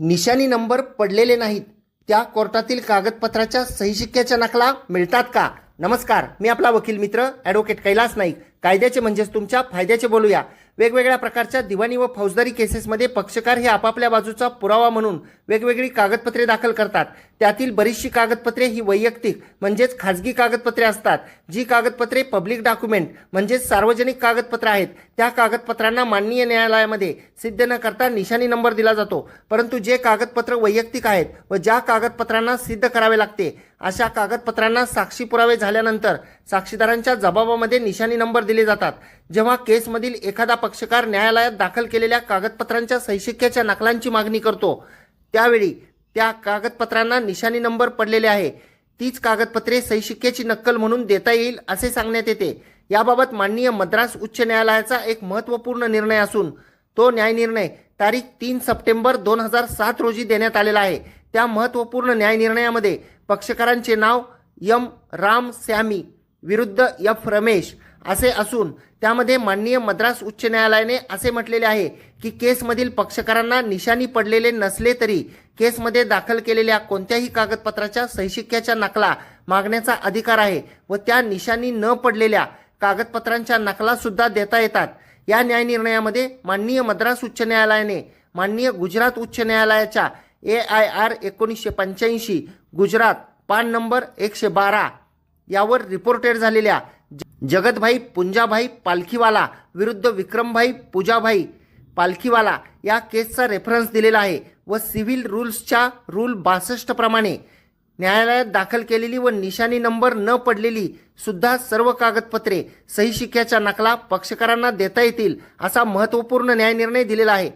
निशाणी नंबर पडलेले नाहीत त्या कोर्टातील कागदपत्राच्या सही शिक्क्याच्या नकला मिळतात का? नमस्कार, मी आपला वकील मित्र ॲडव्होकेट कैलास नाईक. कायद्याचे म्हणजेच तुमच्या फायद्याचे बोलूया. वेगवेगळ्या प्रकारच्या दिवाणी व फौजदारी केसेसमध्ये पक्षकार हे आपापल्या बाजूचा पुरावा म्हणून वेगवेगळी कागदपत्रे दाखल करतात. त्यातील बरीचशी कागदपत्रे ही वैयक्तिक म्हणजेच खाजगी कागदपत्रे असतात. जी कागदपत्रे पब्लिक डॉक्युमेंट म्हणजेच सार्वजनिक कागदपत्र आहेत त्या कागदपत्रांना माननीय न्यायालयामध्ये सिद्ध न करता निशाणी नंबर दिला जातो. परंतु जे कागदपत्र वैयक्तिक आहेत व ज्या कागदपत्रांना सिद्ध करावे लागते अशा कागदपत्रांना साक्षी पुरावे झाल्यानंतर साक्षीदारांच्या जबाबामध्ये निशाणी नंबर दिले जातात. जेव्हा केसमधील एखादा पक्षकार न्यायालयात दाखल केलेल्या कागदपत्रांच्या सहीशिक्क्याच्या नकलांची मागणी करतो त्यावेळी त्या कागदपत्रांना निशाणी नंबर पडलेले आहे तीच कागदपत्रे सहीशिक्क्याची नक्कल म्हणून देता येईल असे सांगण्यात येते. याबाबत माननीय मद्रास उच्च न्यायालयाचा एक महत्त्वपूर्ण निर्णय असून तो न्यायनिर्णय तारीख 3 सप्टेंबर 2007 रोजी देण्यात आलेला आहे. त्या महत्त्वपूर्ण न्यायनिर्णयामध्ये पक्षकारांचे नाव एम राम सॅमी विरुद्ध एफ रमेश असे असून त्यामध्ये माननीय मद्रास उच्च न्यायालयाने असे म्हटलेले आहे की केसमधील पक्षकारांना निशाणी पडलेले नसले तरी केसमध्ये दाखल केलेल्या कोणत्याही कागदपत्राच्या सहीशिक्क्याच्या नकला मागण्याचा अधिकार आहे व त्या निशाणी न पडलेल्या कागदपत्रांच्या नकला सुद्धा देता येतात. या न्यायनिर्णयामध्ये माननीय मद्रास उच्च न्यायालयाने माननीय गुजरात उच्च न्यायालयाच्या AIR 1985 गुजरात पान नंबर 112 यावर रिपोर्टेड झालेल्या जगतभाई पुंजाभाई पालखीवाला विरुद्ध विक्रमभाई पूजाभाई पालखीवाला या केसचा रेफरन्स दिलेला आहे व सिव्हिल रूल्सच्या रूल 62 प्रमाणे न्यायालयात दाखल केलेली व निशाणी नंबर न पडलेली सुद्धा सर्व कागदपत्रे सही शिक्क्याच्या नकला पक्षकारांना देता येतील असा महत्त्वपूर्ण न्यायनिर्णय दिलेला आहे.